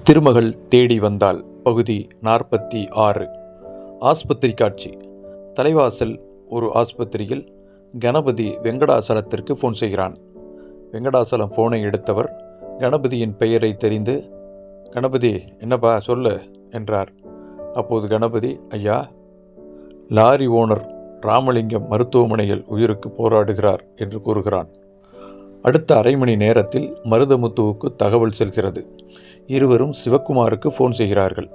திருமகள் தேடி வந்தாள். பகுதி 46. ஆஸ்பத்திரி காட்சி. தலைவாசல் ஒரு ஆஸ்பத்திரியில் கணபதி வெங்கடாசலத்திற்கு ஃபோன் செய்கிறான். வெங்கடாசலம் ஃபோனை எடுத்தவர் கணபதியின் பெயரை தெரிந்து, கணபதி என்னப்பா சொல்லு என்றார். அப்போது கணபதி, ஐயா, லாரி ஓனர் ராமலிங்கம் மருத்துவமனையில் உயிருக்கு போராடுகிறார் என்று கூறுகிறான். அடுத்த அரை மணி நேரத்தில் மருதமுத்துவுக்கு தகவல் செல்கிறது. இருவரும் சிவக்குமாருக்கு ஃபோன் செய்கிறார்கள்.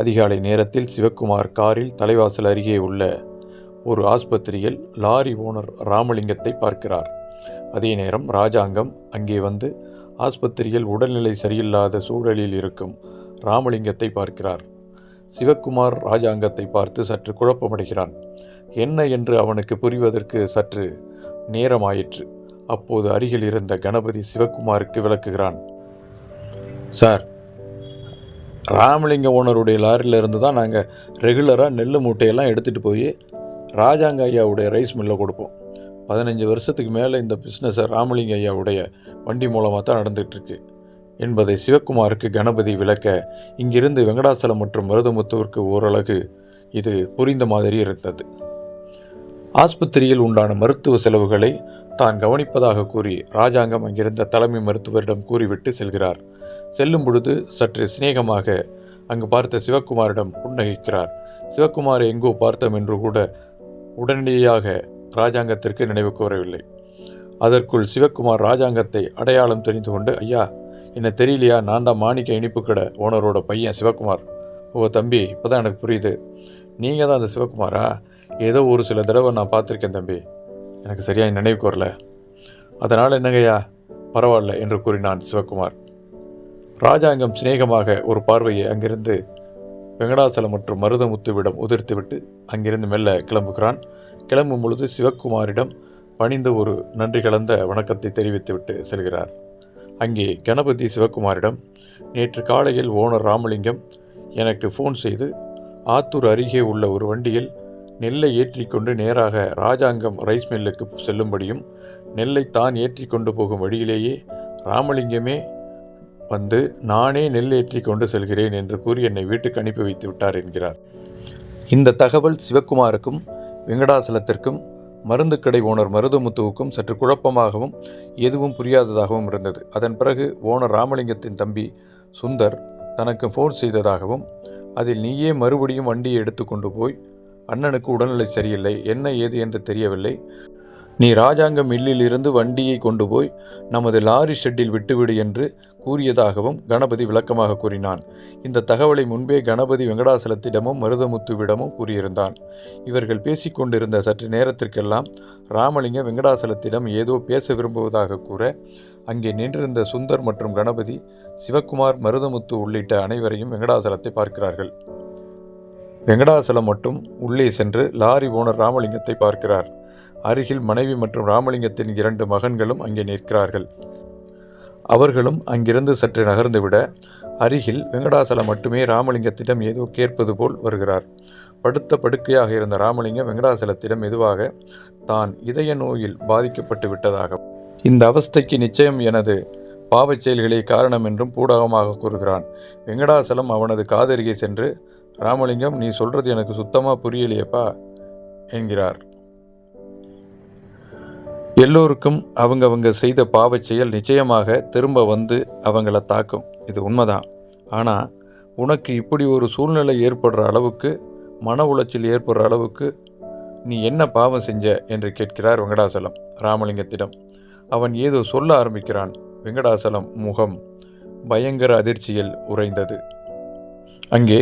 அதிகாலை நேரத்தில் சிவக்குமார் காரில் தலைவாசல் அருகே உள்ள ஒரு ஆஸ்பத்திரியில் லாரி ஓனர் ராமலிங்கத்தை பார்க்கிறார். அதே நேரம் ராஜாங்கம் அங்கே வந்து ஆஸ்பத்திரியில் உடல்நிலை சரியில்லாத சூழலில் இருக்கும் ராமலிங்கத்தை பார்க்கிறார். சிவக்குமார் ராஜாங்கத்தை பார்த்து சற்று குழப்பமடைகிறான். என்ன என்று அவனுக்கு புரிவதற்கு சற்று நேரமாயிற்று. அப்போது அருகில் இருந்த கணபதி சிவக்குமாருக்கு விளக்குகிறான். சார், ராமலிங்க ஓனருடைய லாரியில் இருந்து தான் நாங்கள் ரெகுலராக நெல் மூட்டையெல்லாம் எடுத்துகிட்டு போய் ராஜாங்க ஐயாவுடைய ரைஸ் மில்லில் கொடுப்போம். 15 வருஷத்துக்கு மேலே இந்த பிஸ்னஸை ராமலிங்க ஐயாவுடைய வண்டி மூலமாக தான் நடந்துகிட்ருக்கு என்பதை சிவக்குமாருக்கு கணபதி விளக்க, இங்கிருந்து வெங்கடாசலம் மற்றும் மருதமுத்துவிற்கு ஓரளவு இது புரிந்த மாதிரி இருந்தது. ஆஸ்பத்திரியில் உண்டான மருத்துவ செலவுகளை தான் கவனிப்பதாக கூறி ராஜாங்கம் அங்கிருந்த தலைமை மருத்துவரிடம் கூறிவிட்டு செல்கிறார். செல்லும் பொழுது சற்று சிநேகமாக அங்கு பார்த்த சிவக்குமாரிடம் புன்னகைக்கிறார். சிவக்குமாரை எங்கோ பார்த்தோம் என்று கூட உடனடியாக ராஜாங்கத்திற்கு நினைவுக்கு வரவில்லை. அதற்குள் சிவக்குமார் ராஜாங்கத்தை அடையாளம் தெரிந்து கொண்டு, ஐயா, என்ன தெரியலையா, நான் தான் மாணிக்க இனிப்பு கடை ஓனரோட பையன் சிவக்குமார். ஓ தம்பி, இப்போ தான் எனக்கு புரியுது, நீங்கள் தான் அந்த சிவக்குமாரா? ஏதோ ஒரு சில தடவை நான் பார்த்துருக்கேன் தம்பி, எனக்கு சரியாக நினைவுக்கு வரல. அதனால் என்னங்கய்யா, பரவாயில்ல என்று கூறினான் சிவக்குமார். ராஜாங்கம் சிநேகமாக ஒரு பார்வையை அங்கிருந்து வெங்கடாசலம் மற்றும் மருதமுத்துவிடம் உதிர்த்துவிட்டு அங்கிருந்து மெல்ல கிளம்புகிறான். கிளம்பும் பொழுது சிவக்குமாரிடம் பணிந்த ஒரு நன்றி கலந்த வணக்கத்தை தெரிவித்துவிட்டு செல்கிறார். அங்கே கணபதி சிவக்குமாரிடம், நேற்று காலையில் ஓனர் ராமலிங்கம் எனக்கு ஃபோன் செய்து ஆத்தூர் அருகே உள்ள ஒரு வண்டியில் நெல்லை ஏற்றிக்கொண்டு நேராக ராஜாங்கம் ரைஸ் மில்லுக்கு செல்லும்படியும், நெல்லை தான் ஏற்றி கொண்டு போகும் வழியிலேயே ராமலிங்கமே வந்து நானே நெல் ஏற்றி கொண்டு செல்கிறேன் என்று கூறி என்னை வீட்டுக்கு அனுப்பி வைத்து விட்டார் என்கிறார். இந்த தகவல் சிவக்குமாருக்கும் வெங்கடாசலத்திற்கும் மருந்து கடை ஓனர் மருதமுத்துவுக்கும் சற்று குழப்பமாகவும் எதுவும் புரியாததாகவும் இருந்தது. அதன் பிறகு ஓனர் ராமலிங்கத்தின் தம்பி சுந்தர் தனக்கு ஃபோன் செய்ததாகவும், அதில் நீயே மறுபடியும் வண்டியை எடுத்து கொண்டு போய் அண்ணனுக்கு உடல்நிலை சரியில்லை, என்ன ஏது என்று தெரியவில்லை, நீ ராஜாங்க மில்லில் இருந்து வண்டியை கொண்டு போய் நமது லாரி ஷெட்டில் விட்டுவிடு என்று கூறியதாகவும் கணபதி விளக்கமாக கூறினான். இந்த தகவலை முன்பே கணபதி வெங்கடாசலத்திடமும் மருதமுத்துவிடமும் கூறியிருந்தான். இவர்கள் பேசிக்கொண்டிருந்த சற்று நேரத்திற்கெல்லாம் ராமலிங்க வெங்கடாசலத்திடம் ஏதோ பேச விரும்புவதாக கூற, அங்கே நின்றிருந்த சுந்தர் மற்றும் கணபதி, சிவக்குமார், மருதமுத்து உள்ளிட்ட அனைவரையும் வெங்கடாசலத்தை பார்க்கிறார்கள். வெங்கடாசலம் மட்டும் உள்ளே சென்று லாரி ஓனர் ராமலிங்கத்தை பார்க்கிறார். அருகில் மனைவி மற்றும் ராமலிங்கத்தின் 2 மகன்களும் அங்கே நிற்கிறார்கள். அவர்களும் அங்கிருந்து சற்று நகர்ந்துவிட, அருகில் வெங்கடாசலம் மட்டுமே ராமலிங்கத்திடம் ஏதோ கேட்பது போல் வருகிறார். படுத்த படுக்கையாக இருந்த ராமலிங்கம் வெங்கடாசலத்திடம் மெதுவாக தான் இதய நோயில் பாதிக்கப்பட்டு விட்டதாகவும், இந்த அவஸ்தைக்கு நிச்சயம் எனது பாவச் செயல்களே காரணம் என்றும் பூடகமாக கூறுகிறான். வெங்கடாசலம் அவனது காதருகே சென்று, ராமலிங்கம், நீ சொல்றது எனக்கு சுத்தமாக புரியலையப்பா என்கிறார். எல்லோருக்கும் அவங்கவங்க செய்த பாவச் செயல் நிச்சயமாக திரும்ப வந்து அவங்கள தாக்கும், இது உண்மைதான். ஆனால் உனக்கு இப்படி ஒரு சூழ்நிலை ஏற்படுற அளவுக்கு, மன உளைச்சல் ஏற்படுற அளவுக்கு நீ என்ன பாவம் செஞ்ச என்று கேட்கிறார் வெங்கடாசலம் ராமலிங்கத்திடம். அவன் ஏதோ சொல்ல ஆரம்பிக்கிறான். வெங்கடாசலம் முகம் பயங்கர அதிர்ச்சியில் உறைந்தது. அங்கே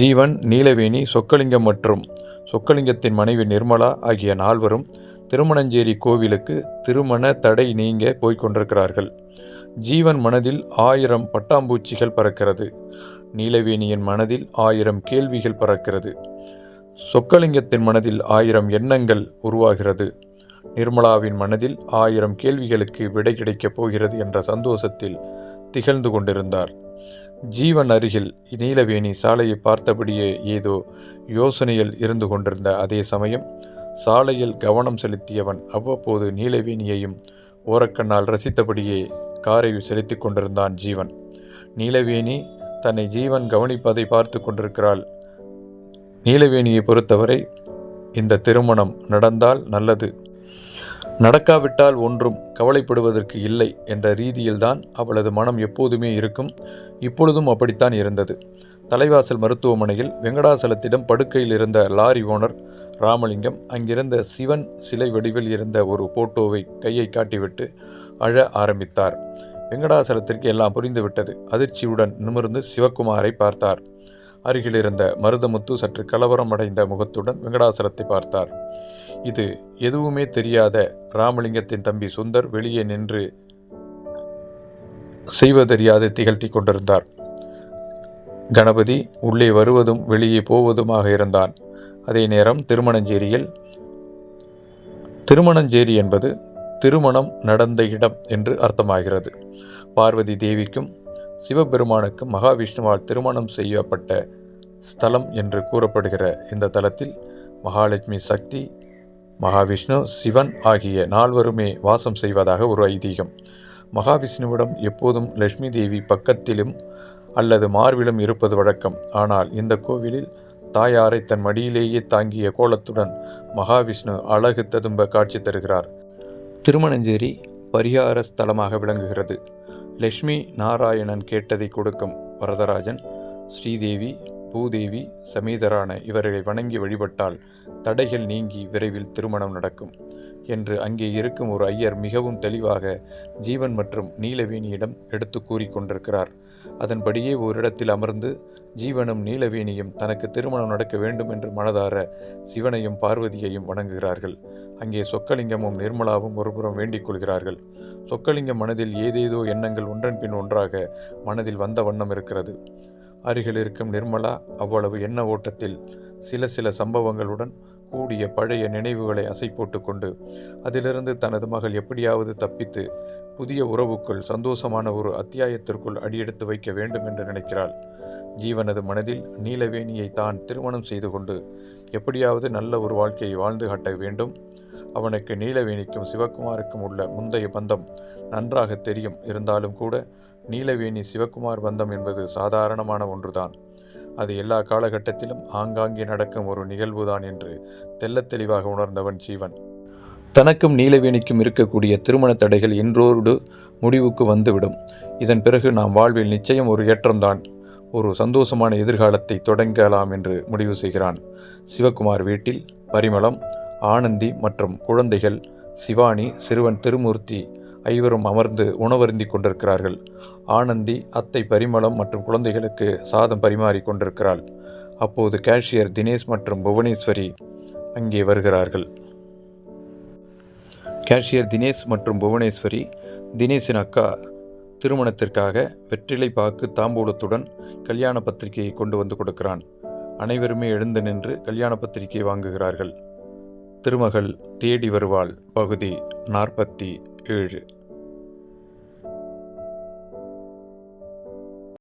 ஜீவன், நீலவேணி, சொக்கலிங்கம் மற்றும் சொக்கலிங்கத்தின் மனைவி நிர்மலா ஆகிய 4வரும் திருமணஞ்சேரி கோவிலுக்கு திருமண தடை நீங்க போய்கொண்டிருக்கிறார்கள். ஜீவன் மனதில் 1000 பட்டாம்பூச்சிகள் பறக்கிறது. நீலவேணியின் மனதில் 1000 கேள்விகள் பறக்கிறது. சொக்கலிங்கத்தின் மனதில் 1000 எண்ணங்கள் உருவாகிறது. நிர்மலாவின் மனதில் 1000 கேள்விகளுக்கு விடை கிடைக்கப் போகிறது என்ற சந்தோஷத்தில் திகழ்ந்து கொண்டிருந்தார். ஜீவன் அருகில் நீலவேணி சாலையை பார்த்தபடியே ஏதோ யோசனையில் இருந்து கொண்டிருந்த அதே சமயம் சாலையில் கவனம் செலுத்தியவன் அவ்வப்போது நீலவேணியையும் ஓரக்கண்ணால் ரசித்தபடியே காரை செலுத்தி கொண்டிருந்தான் ஜீவன். நீலவேணி தன்னை ஜீவன் கவனிப்பதை பார்த்து கொண்டிருக்கிறாள். நீலவேணியை பொறுத்தவரை இந்த திருமணம் நடந்தால் நல்லது, நடக்காவிட்டால் ஒன்றும் கவலைப்படுவதற்கு இல்லை என்ற ரீதியில்தான் அவளது மனம் எப்போதுமே இருக்கும். இப்பொழுதும் அப்படித்தான் இருந்தது. தலைவாசல் மருத்துவமனையில் வெங்கடாசலத்திடம் படுக்கையில் இருந்த லாரி ஓனர் ராமலிங்கம் அங்கிருந்த சிவன் சிலை வடிவில் இருந்த ஒரு போட்டோவை கையை காட்டிவிட்டு அழ ஆரம்பித்தார். வெங்கடாசலத்திற்கு எல்லாம் புரிந்துவிட்டது. அதிர்ச்சியுடன் நிமிர்ந்து சிவக்குமாரை பார்த்தார். அருகில் இருந்த மருதமுத்து சற்று கலவரம் அடைந்த முகத்துடன் வெங்கடாசலத்தை பார்த்தார். இது எதுவுமே தெரியாத ராமலிங்கத்தின் தம்பி சுந்தர் வெளியே நின்று செய்வதறியாது திகழ்த்தி கொண்டிருந்தார். கணபதி உள்ளே வருவதும் வெளியே போவதுமாக இருந்தான். அதே நேரம் திருமணஞ்சேரி என்பது திருமணம் நடந்த இடம் என்று அர்த்தமாகிறது. பார்வதி தேவிக்கும் சிவபெருமானுக்கும் மகாவிஷ்ணுவால் திருமணம் செய்யப்பட்ட ஸ்தலம் என்று கூறப்படுகிற இந்த தலத்தில் மகாலட்சுமி சக்தி, மகாவிஷ்ணு, சிவன் ஆகிய நால்வருமே வாசம் செய்வதாக ஒரு ஐதீகம். மகாவிஷ்ணுவிடம் எப்போதும் லட்சுமி தேவி பக்கத்திலும் அல்லது மார்பிலும் இருப்பது வழக்கம். ஆனால் இந்த கோவிலில் தாயாரை தன் மடியிலேயே தாங்கிய கோலத்துடன் மகாவிஷ்ணு அழகு ததும்ப காட்சி தருகிறார். திருமணஞ்சேரி பரிகார ஸ்தலமாக விளங்குகிறது. லட்சுமி நாராயணன் கேட்டதை கொடுக்கும் வரதராஜன், ஸ்ரீதேவி, பூதேவி சமேதரான இவர்களை வணங்கி வழிபட்டால் தடைகள் நீங்கி விரைவில் திருமணம் நடக்கும் என்று அங்கே இருக்கும் ஒரு ஐயர் மிகவும் தெளிவாக ஜீவன் மற்றும் நீலவேணியிடம் எடுத்து கூறிக்கொண்டிருக்கிறார். அதன்படியே ஓரிடத்தில் அமர்ந்து ஜீவனும் நீலவேணியும் தனக்கு திருமணம் நடக்க வேண்டும் என்று மனதார சிவனையும் பார்வதியையும் வணங்குகிறார்கள். அங்கே சொக்கலிங்கமும் நிர்மலாவும் ஒருபுறம் வேண்டிக் கொள்கிறார்கள். சொக்கலிங்கம் மனதில் ஏதேதோ எண்ணங்கள் ஒன்றன் பின் ஒன்றாக மனதில் வந்த வண்ணம் இருக்கிறது. அருகில் இருக்கும் நிர்மலா அவ்வளவு எண்ண ஓட்டத்தில் சில சம்பவங்களுடன் கூடிய பழைய நினைவுகளை அசை போட்டு கொண்டு அதிலிருந்து தனது மகள் எப்படியாவது தப்பித்து புதிய உறவுக்குள் சந்தோஷமான ஒரு அத்தியாயத்திற்குள் அடியெடுத்து வைக்க வேண்டும் என்று நினைக்கிறாள். ஜீவனது மனதில் நீலவேணியை தான் திருமணம் செய்து கொண்டு எப்படியாவது நல்ல ஒரு வாழ்க்கையை வாழ்ந்து காட்ட வேண்டும். அவனுக்கு நீலவேணிக்கும் சிவகுமாருக்கும் உள்ள முந்தைய பந்தம் நன்றாக தெரியும். இருந்தாலும் கூட நீலவேணி சிவகுமார் பந்தம் என்பது சாதாரணமான ஒன்றுதான். அது எல்லா காலகட்டத்திலும் ஆங்காங்கே நடக்கும் ஒரு நிகழ்வுதான் என்று தெள்ளத் தெளிவாக உணர்ந்தவன் ஜீவன். தனக்கும் நீலவேணிக்கும் இருக்கக்கூடிய திருமண தடைகள் இன்றோடு முடிவுக்கு வந்துவிடும். இதன் பிறகு நாம் வாழ்வில் நிச்சயம் ஒரு ஏற்றம்தான், ஒரு சந்தோஷமான எதிர்காலத்தை தொடங்கலாம் என்று முடிவு செய்கிறான். சிவகுமார் வீட்டில் பரிமளம், ஆனந்தி மற்றும் குழந்தைகள் சிவானி, சிறுவன் திருமூர்த்தி ஐவரும் அமர்ந்து உணவருந்தி கொண்டிருக்கிறார்கள். ஆனந்தி அத்தை பரிமளம் மற்றும் குழந்தைகளுக்கு சாதம் பரிமாறி கொண்டிருக்கிறாள். அப்போது கேஷியர் தினேஷ் மற்றும் புவனேஸ்வரி அங்கே வருகிறார்கள். கேஷியர் தினேஷ் மற்றும் புவனேஸ்வரி தினேஷின் அக்கா திருமணத்திற்காக வெற்றிலை பாக்கு தாம்பூலத்துடன் கல்யாண பத்திரிகையை கொண்டு வந்து கொடுக்கிறான். அனைவருமே எழுந்து நின்று கல்யாண பத்திரிகையை வாங்குகிறார்கள். திருமகள் தேடி வருவாள் பகுதி 47.